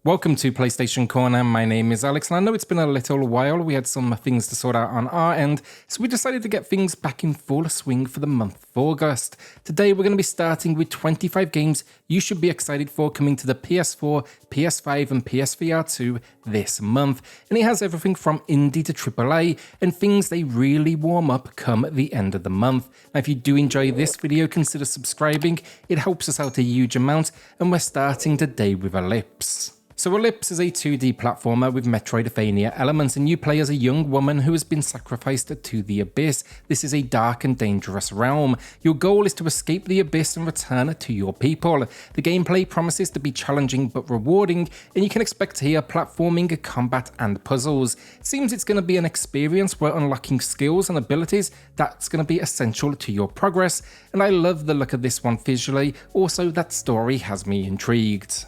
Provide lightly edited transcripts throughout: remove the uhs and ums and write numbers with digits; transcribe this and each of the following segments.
Welcome to PlayStation Corner. My name is Alex, and I know it's been a little while. We had some things to sort out on our end, so we decided to get things back in full swing for the month of August. Today, we're going to be starting with 25 games you should be excited for coming to the PS4, PS5, and PSVR2 this month. And it has everything from indie to AAA, and things they really warm up come the end of the month. Now, if you do enjoy this video, consider subscribing. It helps us out a huge amount, and we're starting today with Elypse. So Elypse is a 2D platformer with Metroidvania elements, and you play as a young woman who has been sacrificed to the Abyss. This is a dark and dangerous realm. Your goal is to escape the Abyss and return to your people. The gameplay promises to be challenging but rewarding, and you can expect here platforming, combat, and puzzles. It seems it's going to be an experience where unlocking skills and abilities that's going to be essential to your progress, and I love the look of this one visually. Also, that story has me intrigued.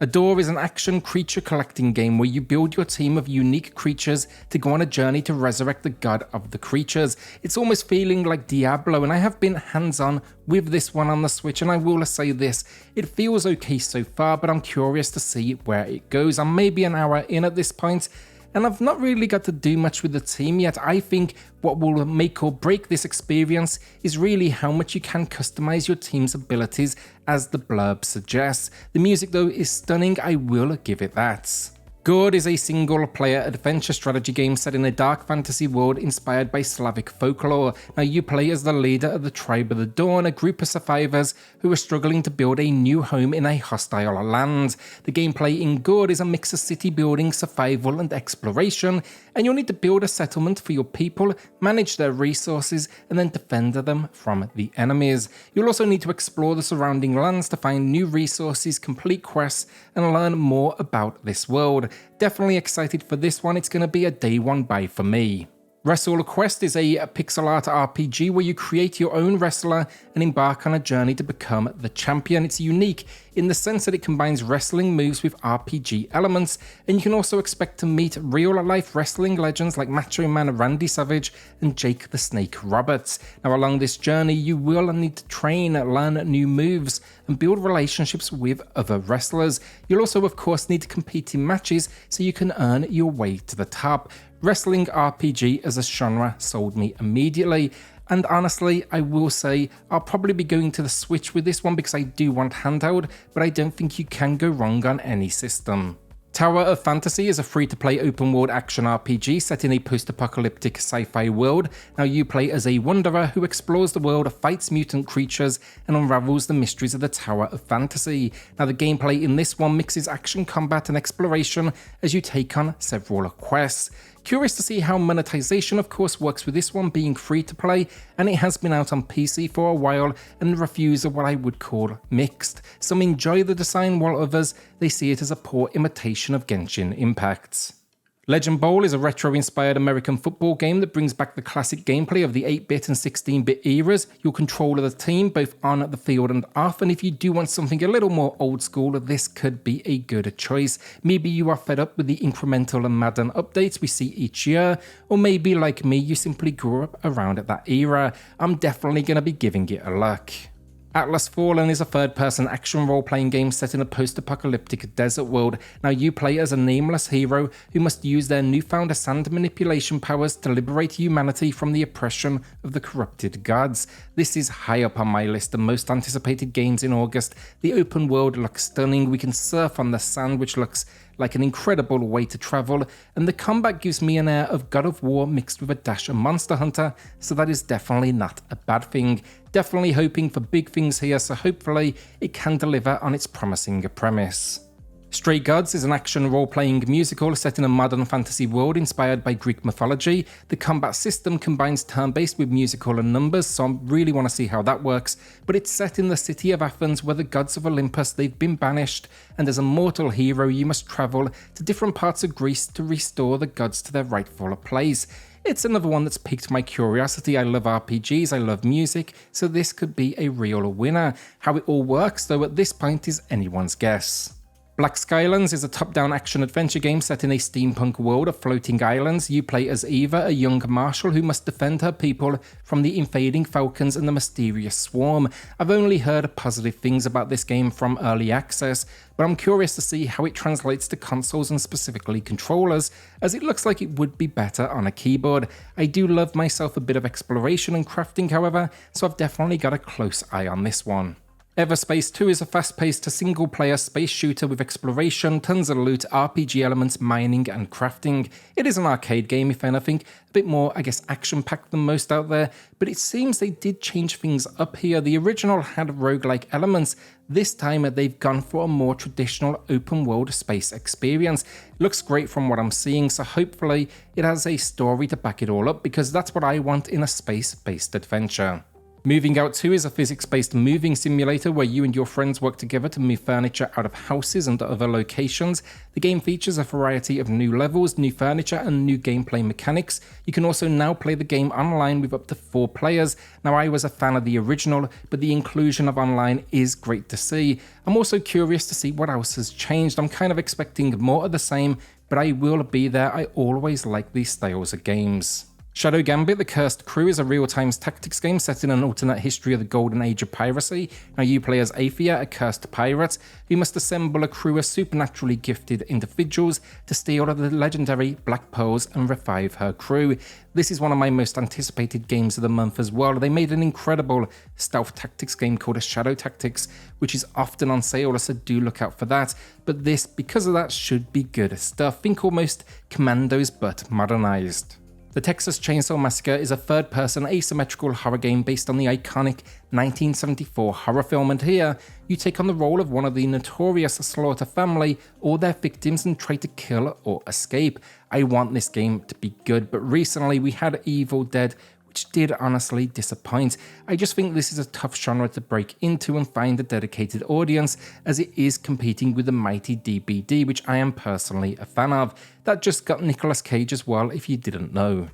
Adore is an action creature collecting game where you build your team of unique creatures to go on a journey to resurrect the god of the creatures. It's almost feeling like Diablo, and I have been hands-on with this one on the Switch, and I will say this, it feels okay so far, but I'm curious to see where it goes. I'm maybe an hour in at this point, and I've not really got to do much with the team yet. I think what will make or break this experience is really how much you can customize your team's abilities, as the blurb suggests. The music though is stunning, I will give it that. GORD is a single-player adventure strategy game set in a dark fantasy world inspired by Slavic folklore. Now you play as the leader of the Tribe of the Dawn, a group of survivors who are struggling to build a new home in a hostile land. The gameplay in GORD is a mix of city building, survival, and exploration, and you'll need to build a settlement for your people, manage their resources, and then defend them from the enemies. You'll also need to explore the surrounding lands to find new resources, complete quests, and learn more about this world. Definitely excited for this one. It's going to be a day one buy for me. Wrestlequest is a pixel art RPG where you create your own wrestler and embark on a journey to become the champion. It's unique in the sense that it combines wrestling moves with RPG elements, and you can also expect to meet real-life wrestling legends like Macho Man Randy Savage and Jake the Snake Roberts. Now along this journey you will need to train, learn new moves, and build relationships with other wrestlers. You'll also of course need to compete in matches so you can earn your way to the top. Wrestling RPG as a genre sold me immediately, and honestly I will say I'll probably be going to the Switch with this one because I do want handheld, but I don't think you can go wrong on any system. Tower of Fantasy is a free-to-play open-world action RPG set in a post-apocalyptic sci-fi world. Now you play as a wanderer who explores the world, fights mutant creatures, and unravels the mysteries of the Tower of Fantasy. Now the gameplay in this one mixes action, combat, and exploration as you take on several quests. Curious to see how monetization of course works with this one being free to play, and it has been out on PC for a while, and the reviews are what I would call mixed. Some enjoy the design while others, they see it as a poor imitation of Genshin Impact. Legend Bowl is a retro-inspired American football game that brings back the classic gameplay of the 8-bit and 16-bit eras. You'll control the team both on the field and off, and if you do want something a little more old school, this could be a good choice. Maybe you are fed up with the incremental and Madden updates we see each year, or maybe like me, you simply grew up around that era. I'm definitely going to be giving it a look. Atlas Fallen is a third-person action role-playing game set in a post-apocalyptic desert world. Now you play as a nameless hero who must use their newfound sand manipulation powers to liberate humanity from the oppression of the corrupted gods. This is high up on my list of most anticipated games in August. The open world looks stunning, we can surf on the sand which looks like an incredible way to travel, and the combat gives me an air of God of War mixed with a dash of Monster Hunter, so that is definitely not a bad thing. Definitely hoping for big things here, so hopefully it can deliver on its promising premise. Stray Gods is an action role-playing musical set in a modern fantasy world inspired by Greek mythology. The combat system combines turn-based with musical and numbers, so I really want to see how that works, but it's set in the city of Athens where the gods of Olympus, they've been banished, and as a mortal hero you must travel to different parts of Greece to restore the gods to their rightful place. It's another one that's piqued my curiosity. I love RPGs, I love music, so this could be a real winner. How it all works though at this point is anyone's guess. Black Skylands is a top-down action-adventure game set in a steampunk world of floating islands. You play as Eva, a young marshal who must defend her people from the invading falcons and the mysterious swarm. I've only heard positive things about this game from early access, but I'm curious to see how it translates to consoles and specifically controllers, as it looks like it would be better on a keyboard. I do love myself a bit of exploration and crafting, however, so I've definitely got a close eye on this one. Everspace 2 is a fast-paced single-player space shooter with exploration, tons of loot, RPG elements, mining and crafting. It is an arcade game if anything, a bit more, I guess, action-packed than most out there, but it seems they did change things up here. The original had roguelike elements. This time they've gone for a more traditional open-world space experience. It looks great from what I'm seeing, so hopefully it has a story to back it all up, because that's what I want in a space-based adventure. Moving Out 2 is a physics-based moving simulator where you and your friends work together to move furniture out of houses and other locations. The game features a variety of new levels, new furniture, and new gameplay mechanics. You can also now play the game online with up to 4 players. Now, I was a fan of the original, but the inclusion of online is great to see. I'm also curious to see what else has changed. I'm kind of expecting more of the same, but I will be there. I always like these styles of games. Shadow Gambit, The Cursed Crew is a real-time tactics game set in an alternate history of the golden age of piracy. Now you play as Athia, a cursed pirate, who must assemble a crew of supernaturally gifted individuals to steal the legendary Black Pearls and revive her crew. This is one of my most anticipated games of the month as well. They made an incredible stealth tactics game called Shadow Tactics, which is often on sale, so do look out for that. But this, because of that, should be good stuff. Think almost Commandos but modernized. The Texas Chainsaw Massacre is a third-person asymmetrical horror game based on the iconic 1974 horror film, and here you take on the role of one of the notorious Slaughter family or their victims and try to kill or escape. I want this game to be good, but recently we had Evil Dead, which did honestly disappoint. I just think this is a tough genre to break into and find a dedicated audience, as it is competing with the mighty DBD, which I am personally a fan of. That just got Nicolas Cage as well, if you didn't know.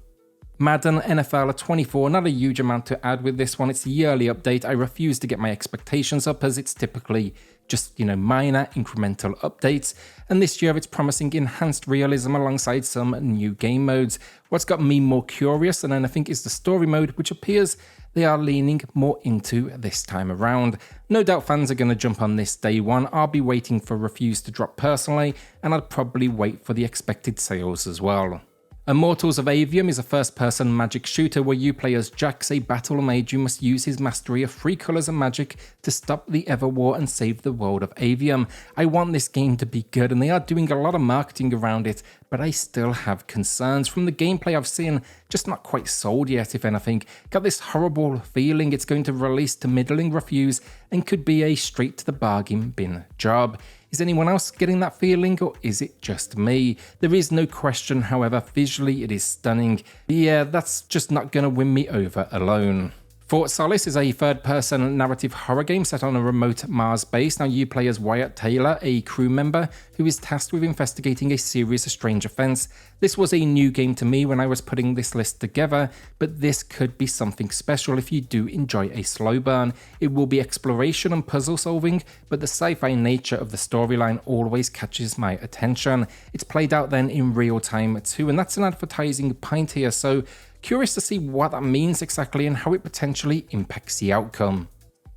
Madden NFL 24, not a huge amount to add with this one. It's a yearly update. I refuse to get my expectations up, as it's typically just, minor incremental updates. And this year it's promising enhanced realism alongside some new game modes. What's got me more curious than anything is the story mode, which appears they are leaning more into this time around. No doubt fans are going to jump on this day one. I'll be waiting for reviews to drop personally, and I'll probably wait for the expected sales as well. Immortals of Aveum is a first-person magic shooter where you play as Jax, a battle mage who must use his mastery of 3 colours of magic to stop the Everwar and save the world of Aveum. I want this game to be good, and they are doing a lot of marketing around it, but I still have concerns. From the gameplay I've seen, just not quite sold yet, if anything. Got this horrible feeling it's going to release to middling reviews and could be a straight-to-the-bargain bin job. Is anyone else getting that feeling, or is it just me? There is no question, however, visually it is stunning. Yeah, that's just not going to win me over alone. Fort Solis is a third-person narrative horror game set on a remote Mars base. Now you play as Wyatt Taylor, a crew member who is tasked with investigating a series of strange events. This was a new game to me when I was putting this list together, but this could be something special if you do enjoy a slow burn. It will be exploration and puzzle solving, but the sci-fi nature of the storyline always catches my attention. It's played out then in real time too, and that's an advertising point here, so curious to see what that means exactly and how it potentially impacts the outcome.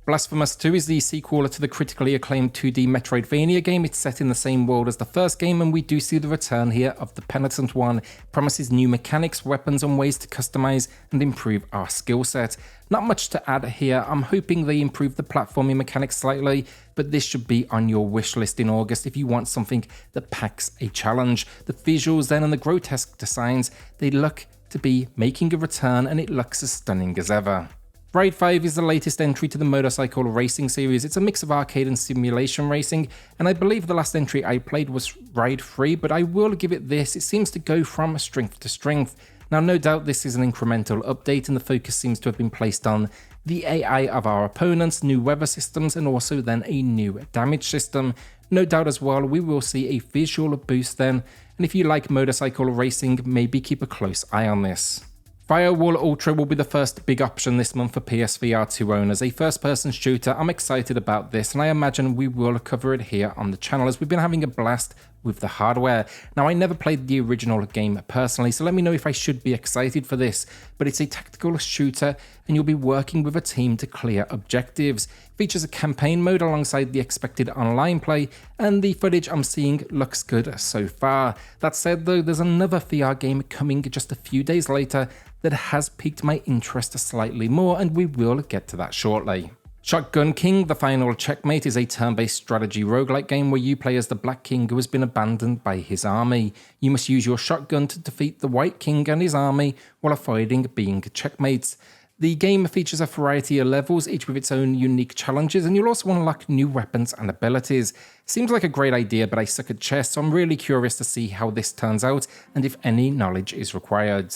Blasphemous 2 is the sequel to the critically acclaimed 2D Metroidvania game. It's set in the same world as the first game, and we do see the return here of the Penitent One. It promises new mechanics, weapons, and ways to customize and improve our skill set. Not much to add here. I'm hoping they improve the platforming mechanics slightly, but this should be on your wish list in August if you want something that packs a challenge. The visuals then and the grotesque designs, they look to be making a return, and it looks as stunning as ever. Ride 5 is the latest entry to the motorcycle racing series. It's a mix of arcade and simulation racing, and I believe the last entry I played was Ride 3, but I will give it this. It seems to go from strength to strength. Now, no doubt this is an incremental update, and the focus seems to have been placed on the AI of our opponents, new weather systems, and also then a new damage system. No doubt as well, we will see a visual boost then, and if you like motorcycle racing, maybe keep a close eye on this. Firewall Ultra will be the first big option this month for PSVR2 owners, a first-person shooter. I'm excited about this, and I imagine we will cover it here on the channel as we've been having a blast with the hardware. Now, I never played the original game personally, so let me know if I should be excited for this, but it's a tactical shooter and you'll be working with a team to clear objectives. It features a campaign mode alongside the expected online play, and the footage I'm seeing looks good so far. That said though, there's another VR game coming just a few days later that has piqued my interest slightly more, and we will get to that shortly. Shotgun King: The Final Checkmate is a turn-based strategy roguelike game where you play as the Black King who has been abandoned by his army. You must use your shotgun to defeat the White King and his army while avoiding being checkmates. The game features a variety of levels, each with its own unique challenges, and you'll also unlock new weapons and abilities. Seems like a great idea, but I suck at chess, so I'm really curious to see how this turns out and if any knowledge is required.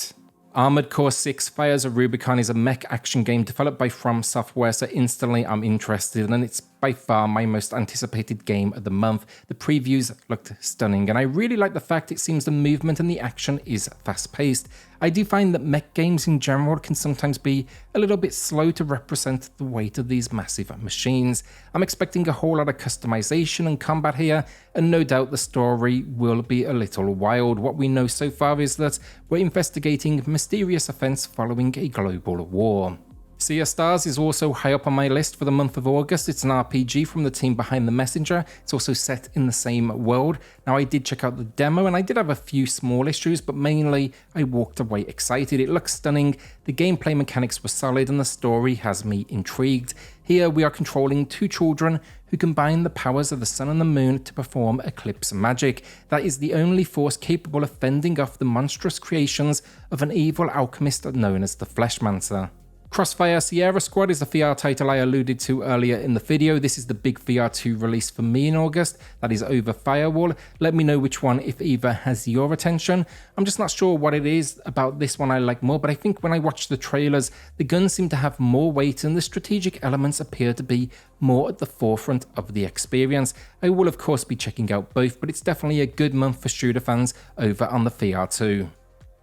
Armored Core 6 Fires of Rubicon is a mech action game developed by From Software, so instantly I'm interested, and it's by far my most anticipated game of the month. The previews looked stunning, and I really like the fact it seems the movement and the action is fast-paced. I do find that mech games in general can sometimes be a little bit slow to represent the weight of these massive machines. I'm expecting a whole lot of customization and combat here, and no doubt the story will be a little wild. What we know so far is that we're investigating mysterious events following a global war. Sea of Stars is also high up on my list for the month of August. It's an RPG from the team behind The Messenger. It's also set in the same world. Now, I did check out the demo and I did have a few small issues, but mainly I walked away excited. It looks stunning, the gameplay mechanics were solid, and the story has me intrigued. Here we are controlling two children who combine the powers of the sun and the moon to perform eclipse magic. That is the only force capable of fending off the monstrous creations of an evil alchemist known as the Fleshmancer. Crossfire Sierra Squad is the VR title I alluded to earlier in the video. This is the big VR2 release for me in August. That is over Firewall. Let me know which one, if either, has your attention. I'm just not sure what it is about this one I like more, but I think when I watch the trailers, the guns seem to have more weight and the strategic elements appear to be more at the forefront of the experience. I will of course be checking out both, but it's definitely a good month for shooter fans over on the VR2.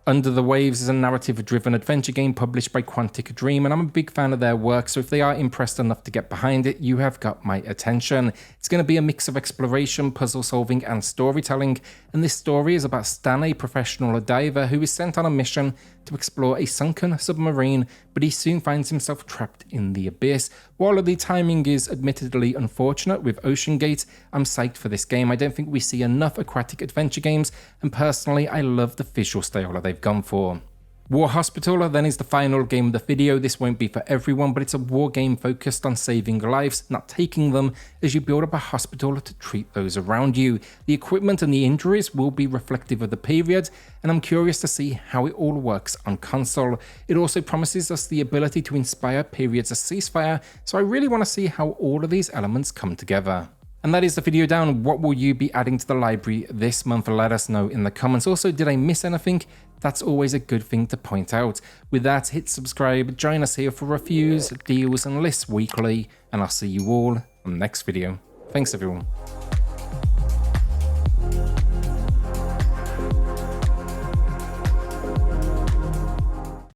Under the Waves is a narrative-driven adventure game published by Quantic Dream, and I'm a big fan of their work, so if they are impressed enough to get behind it, you have got my attention. It's going to be a mix of exploration, puzzle solving, and storytelling, and this story is about Stan, a professional diver who is sent on a mission to explore a sunken submarine, but he soon finds himself trapped in the abyss. While the timing is admittedly unfortunate with Ocean Gate, I'm psyched for this game. I don't think we see enough aquatic adventure games, and personally I love the visual style that they've gone for. War Hospital then is the final game of the video. This won't be for everyone, but it's a war game focused on saving lives, not taking them, as you build up a hospital to treat those around you. The equipment and the injuries will be reflective of the period, and I'm curious to see how it all works on console. It also promises us the ability to inspire periods of ceasefire, so I really want to see how all of these elements come together. And that is the video down. What will you be adding to the library this month? Let us know in the comments. Also, did I miss anything? That's always a good thing to point out. With that, hit subscribe, join us here for reviews, deals and lists weekly, and I'll see you all on the next video. Thanks everyone.